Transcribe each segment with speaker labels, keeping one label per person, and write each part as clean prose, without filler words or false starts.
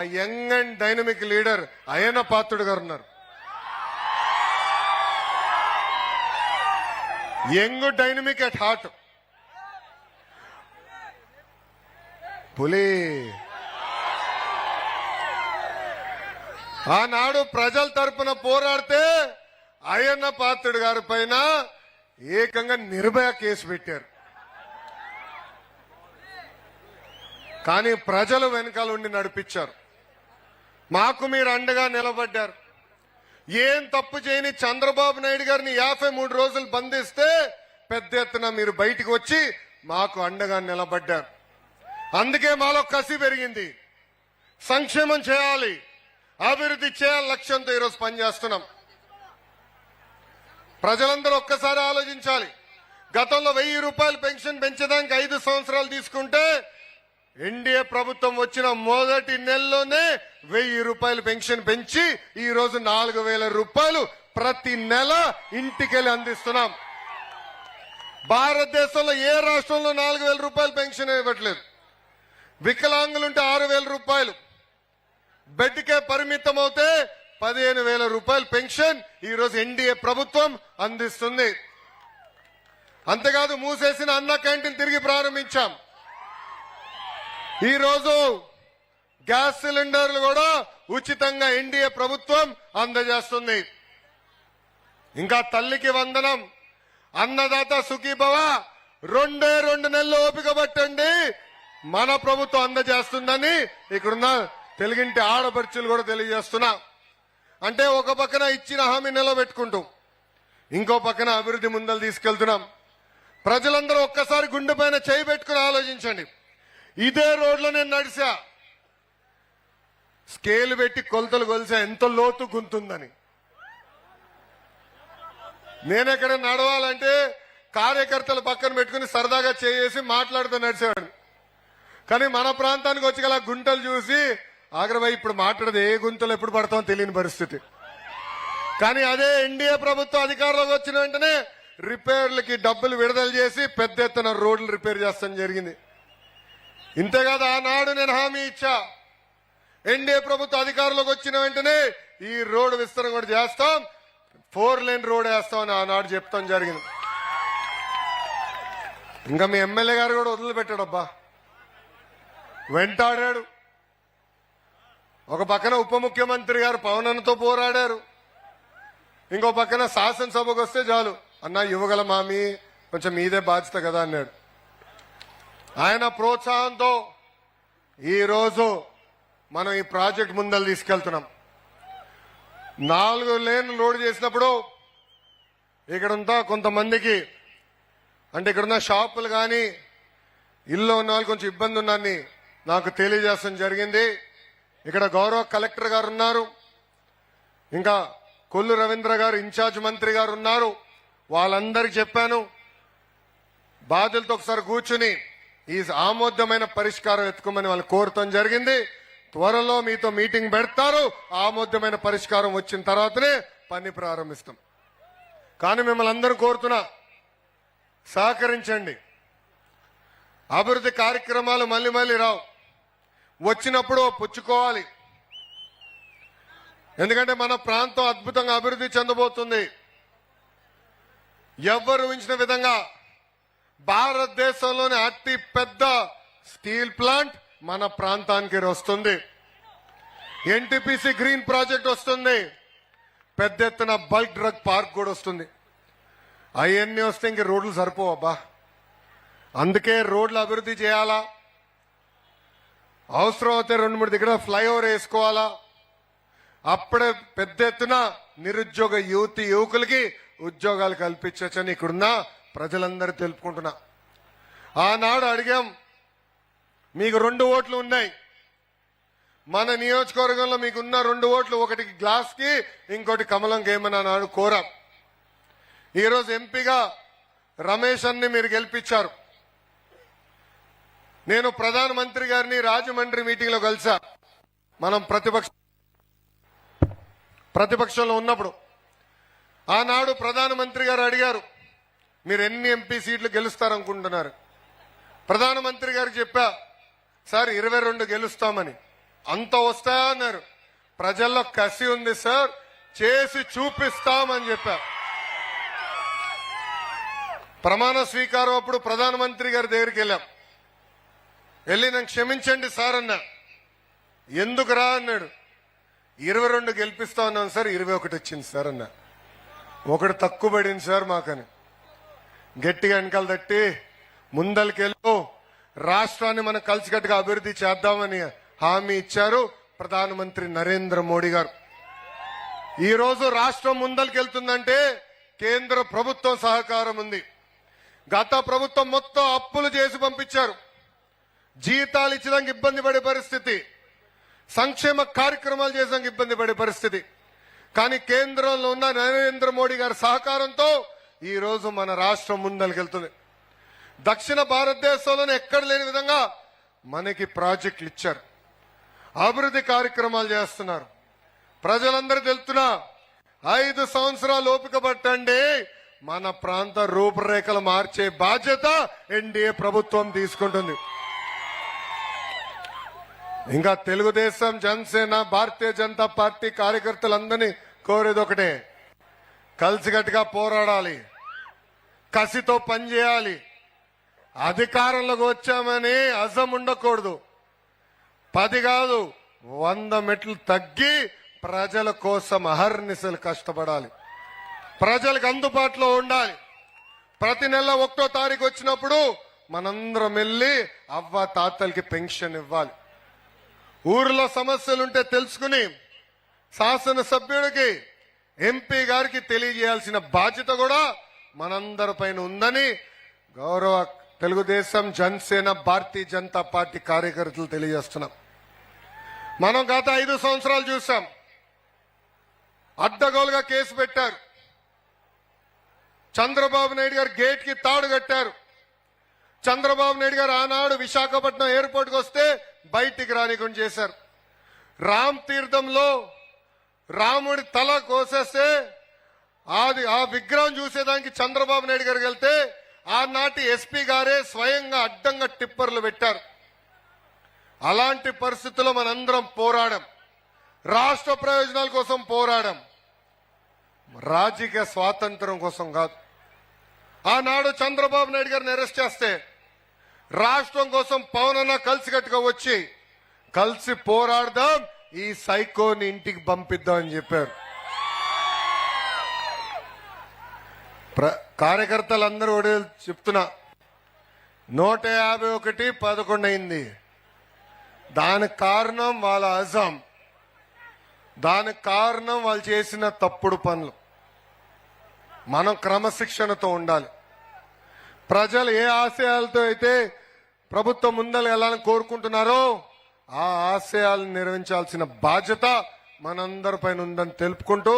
Speaker 1: Young and dynamic leader Ayyanna Patrudu గారు ఉన్నారు. Young dynamic at heart. పులి ఆనాడు ప్రజల తరపున పోరాడితే అయ్యన్న పాత్రుడు గారి పైన ఏకంగా నిర్భయ కేసు పెట్టారు. కానీ ప్రజలు వెనకాల ఉండి నడిపించారు. మాకు మీరు అండగా నిలబడ్డారు. ఏం తప్పు చేయని చంద్రబాబు నాయుడు గారిని 53 రోజులు బంధిస్తే పెద్ద ఎత్తున మీరు బయటికి వచ్చి మాకు అండగా నిలబడ్డారు. అందుకే మాలో కసి పెరిగింది. సంక్షేమం చేయాలి, అభివృద్ధి చేయాలి లక్ష్యంతో ఈరోజు పనిచేస్తున్నాం. ప్రజలందరూ ఒక్కసారి ఆలోచించాలి. గతంలో 1000 రూపాయలు పెన్షన్ పెంచడానికి 5 సంవత్సరాలు తీసుకుంటే ఎన్డీఏ ప్రభుత్వం వచ్చిన మొదటి నెలలోనే 1000 రూపాయలు పెన్షన్ పెంచి ఈ రోజు 4000 రూపాయలు ప్రతి నెల ఇంటికెళ్ళి అందిస్తున్నాం. భారతదేశంలో ఏ రాష్ట్రంలో 4000 రూపాయలు పెన్షన్ ఇవ్వట్లేదు. వికలాంగులుంటే 6000 రూపాయలు, బెడ్కే పరిమితం అవుతే 15,000 రూపాయలు పెన్షన్ ఈ రోజు ఎన్డీఏ ప్రభుత్వం అందిస్తుంది. అంతేకాదు మూసేసిన అన్న క్యాంటీన్ తిరిగి ప్రారంభించాం. ఈ రోజు గ్యాస్ సిలిండర్లు కూడా ఉచితంగా ఎన్డీఏ ప్రభుత్వం అందజేస్తుంది. ఇంకా తల్లికి వందనం, అన్నదాత సుఖీభవ 2 నెలలు ఓపిక పట్టండి, మన ప్రభుత్వం అందజేస్తుందని ఇక్కడున్న తెలుగింటి ఆడపడుచులు కూడా తెలియజేస్తున్నా. అంటే ఒక పక్కన ఇచ్చిన హామీ నిలబెట్టుకుంటూ ఇంకో పక్కన అభివృద్ధి ముందలు తీసుకెళ్తున్నాం. ప్రజలందరూ ఒక్కసారి గుండె పైన చేయి పెట్టుకుని ఆలోచించండి. ఇదే రోడ్లో నేను నడిచా, స్కేల్ పెట్టి కొలతలు కొలిసా ఎంత లోతు గుంతుందని. నేనెక్కడ నడవాలంటే కార్యకర్తలు పక్కన పెట్టుకుని సరదాగా చేసి మాట్లాడుతూ నడిచేవాడిని. కానీ మన ప్రాంతానికి వచ్చి గల గుంటలు చూసి ఆగ్రహం ఇప్పుడు మాట్లాడదు, ఏ గుంతలు ఎప్పుడు పడతామో తెలియని పరిస్థితి. కానీ అదే ఎన్డీఏ ప్రభుత్వం అధికారంలోకి వచ్చిన వెంటనే రిపేర్లకి డబ్బులు విడుదల చేసి పెద్ద ఎత్తున రోడ్లు రిపేర్ చేస్తాం జరిగింది. ఇంతేకాదు ఆనాడు నేను హామీ ఇచ్చా, ఎన్డీఏ ప్రభుత్వం అధికారంలోకి వచ్చిన వెంటనే ఈ రోడ్డు విస్తరణ కూడా చేస్తాం, 4 లేన్ రోడ్ వేస్తామని ఆనాడు చెప్తాం జరిగింది. ఇంకా మీ ఎమ్మెల్యే గారు కూడా వదిలిపెట్టాడబ్బా, వెంటాడాడు. ఒక పక్కన ఉప ముఖ్యమంత్రి గారు పవనన్నతో పోరాడారు, ఇంకో పక్కన శాసనసభకు వస్తే చాలు అన్నా యువగల మామి కొంచెం మీదే బాధ్యత కదా అన్నాడు. ఆయన ప్రోత్సాహంతో ఈరోజు మనం ఈ ప్రాజెక్ట్ ముందలు తీసుకెళ్తున్నాం. 4 లేన్లు లోడ్ చేసినప్పుడు ఇక్కడంతా కొంతమందికి అంటే ఇక్కడున్న షాపులు కానీ ఇల్లు ఉన్న వాళ్ళు కొంచెం ఇబ్బంది ఉన్నారని నాకు తెలియజేయడం జరిగింది. ఇక్కడ గౌరవ కలెక్టర్ గారు ఉన్నారు, ఇంకా కొల్లు రవీంద్ర గారు ఇన్ఛార్జ్ మంత్రి గారు ఉన్నారు. వాళ్ళందరికీ చెప్పాను, బాధ్యులతో ఒకసారి కూర్చుని ఈ ఆమోదమైన పరిష్కారం ఎత్తుకోమని వాళ్ళు కోరటం జరిగింది. త్వరలో మీతో మీటింగ్ పెడతారు. ఆమోదమైన పరిష్కారం వచ్చిన తర్వాతనే పని ప్రారంభిస్తాం. కానీ మిమ్మల్ని అందరూ కోరుతున్నా, సహకరించండి. అభివృద్ధి కార్యక్రమాలు మళ్ళీ మళ్ళీ రావు, వచ్చినప్పుడు పుచ్చుకోవాలి. ఎందుకంటే మన ప్రాంతం అద్భుతంగా అభివృద్ధి చెందబోతుంది. ఎవ్వరు ఊహించిన విధంగా భారతదేశంలోని అతి పెద్ద స్టీల్ ప్లాంట్ మన ప్రాంతానికి వస్తుంది. ఎన్టీపీసీ గ్రీన్ ప్రాజెక్ట్ వస్తుంది, పెద్ద ఎత్తున బల్క్ డ్రగ్ పార్క్ కూడా వస్తుంది. అవన్నీ వస్తే ఇంక రోడ్లు సరిపోవబ్బా. అందుకే రోడ్లు అభివృద్ధి చేయాలా, అవసరం అయితే 2-3 దగ్గర ఫ్లైఓవర్ వేసుకోవాలా. అప్పుడే పెద్ద ఎత్తున నిరుద్యోగ యువకులకి ఉద్యోగాలు కల్పించవచ్చని ఇక్కడున్న ప్రజలందరూ తెలుపుకుంటున్నా. ఆనాడు అడిగాం, మీకు 2 ఓట్లు ఉన్నాయి, మన నియోజకవర్గంలో మీకున్న 2 ఓట్లు, ఒకటి గ్లాస్ కి ఇంకోటి కమలం గేమని ఆనాడు కోరాం. ఈరోజు ఎంపీగా రమేష్ అన్ని మీరు గెలిపించారు. నేను ప్రధానమంత్రి గారిని రాజమండ్రి మీటింగ్ లో కలిసా. మనం ప్రతిపక్షంలో ఉన్నప్పుడు ఆనాడు ప్రధానమంత్రి గారు అడిగారు, మీరు ఎన్ని ఎంపీ సీట్లు గెలుస్తారనుకుంటున్నారు? ప్రధానమంత్రి గారికి చెప్పా, సార్ 22 గెలుస్తామని. అంత వస్తాయా అన్నారు. ప్రజల్లో కసి ఉంది సార్, చేసి చూపిస్తామని చెప్పా. ప్రమాణ స్వీకారం అప్పుడు ప్రధానమంత్రి గారి దగ్గరికి వెళ్ళాం. వెళ్ళి నన్ను క్షమించండి సార్ అన్నా. ఎందుకు రా అన్నాడు. 22 గెలిపిస్తా ఉన్నాను సార్, 21 వచ్చింది సార్ అన్నా. ఒకటి తక్కువ పడింది సార్ మాకని గట్టిగా వెనకాల తట్టి ముందలకెళ్ళు, రాష్ట్రాన్ని మనం కలిసికట్టుగా అభివృద్ధి చేద్దామని హామీ ఇచ్చారు ప్రధానమంత్రి నరేంద్ర మోడీ గారు. ఈ రోజు రాష్ట్రం ముందలకెళ్తుందంటే కేంద్ర ప్రభుత్వం సహకారం ఉంది. గత ప్రభుత్వం మొత్తం అప్పులు చేసి పంపించారు. జీతాలు ఇచ్చడానికి ఇబ్బంది పడే పరిస్థితి, సంక్షేమ కార్యక్రమాలు చేయడానికి ఇబ్బంది పడే పరిస్థితి. కానీ కేంద్రంలో ఉన్న నరేంద్ర మోడీ గారి సహకారంతో ఈ రోజు మన రాష్ట్రం ముందలకెళ్తుంది. దక్షిణ భారతదేశంలోనే ఎక్కడ లేని విధంగా మనకి ప్రాజెక్టులు ఇచ్చారు, అభివృద్ధి కార్యక్రమాలు చేస్తున్నారు. ప్రజలందరూ తెలుస్తున్నా 5 సంవత్సరాలు ఓపిక పట్టండి, మన ప్రాంత రూపురేఖలు మార్చే బాధ్యత ఎన్డీఏ ప్రభుత్వం తీసుకుంటుంది. ఇంకా తెలుగుదేశం, జనసేన, భారతీయ జనతా పార్టీ కార్యకర్తలందరినీ కోరేది ఒకటే, కలిసికట్టుగా పోరాడాలి, కసితో పనిచేయాలి. అధికారంలోకి వచ్చామని అజం ఉండకూడదు. 10 కాదు 100 మెట్లు తగ్గి ప్రజల కోసం అహర్నిశలు కష్టపడాలి, ప్రజలకు అందుబాటులో ఉండాలి. ప్రతి నెల 1వ తారీఖు వచ్చినప్పుడు మనందరం వెళ్ళి అవ్వ తాతలకి పెన్షన్ ఇవ్వాలి. ఊరిలో సమస్యలుంటే తెలుసుకుని శాసనసభ్యుడికి, ఎంపీ గారికి తెలియజేయాల్సిన బాధ్యత కూడా మనందరి పైన ఉందని గౌరవ తెలుగుదేశం, జనసేన, భారతీయ జనతా పార్టీ కార్యకర్తలు తెలియజేస్తున్నాం. మనం గత 5 సంవత్సరాలు చూసాం. అడ్డగోలుగా కేసు పెట్టారు. చంద్రబాబు నాయుడు గారు గేట్ కి తాడు కట్టారు. చంద్రబాబు నాయుడు గారు ఆనాడు విశాఖపట్నం ఎయిర్పోర్ట్కి వస్తే బయటికి రానికుండా చేశారు. రామ్ తీర్థంలో రాముడి తల కోసేస్తే ఆ విగ్రహం చూసేదానికి చంద్రబాబు నాయుడు గారికి వెళ్తే ఆనాటి ఎస్పీ గారే స్వయంగా అడ్డంగా టిప్పర్లు పెట్టారు. అలాంటి పరిస్థితుల్లో మనందరం పోరాడాం. రాష్ట్ర ప్రయోజనాల కోసం పోరాడాం, రాజకీయ స్వాతంత్రం కోసం కాదు. ఆనాడు చంద్రబాబు నాయుడు గారిని అరెస్ట్ చేస్తే రాష్ట్రం కోసం పవనన్న కలిసికట్టుగా వచ్చి కలిసి పోరాడదాం, ఈ సైకోని ఇంటికి పంపిద్దాం అని చెప్పారు. కార్యకర్తలందరూ చెప్తున్నా, 151 11 అయింది. దానికి కారణం వాళ్ళ అజం, దానికి కారణం వాళ్ళు చేసిన తప్పుడు పనులు. మనం క్రమశిక్షణతో ఉండాలి. ప్రజలు ఏ ఆశయాలతో అయితే ప్రభుత్వం ముందలు వెళ్ళాలని కోరుకుంటున్నారో ఆ ఆశయాలను నిర్వహించాల్సిన బాధ్యత మనందరిపైన ఉందని తెలుపుకుంటూ,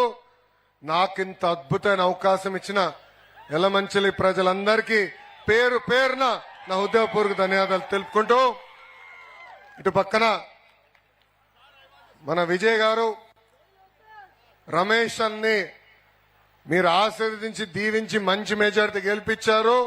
Speaker 1: నాకింత అద్భుతమైన అవకాశం ఇచ్చిన యలమంచిలి ప్రజలందరికీ పేరు పేరున నా హృదయపూర్వక ధన్యవాదాలు తెలుపుకుంటూ, ఇటు పక్కన మన విజయ్ గారు, రమేష్ అన్ని మీరు ఆశీర్వదించి దీవించి మంచి మెజారిటీ గెలిపించారు.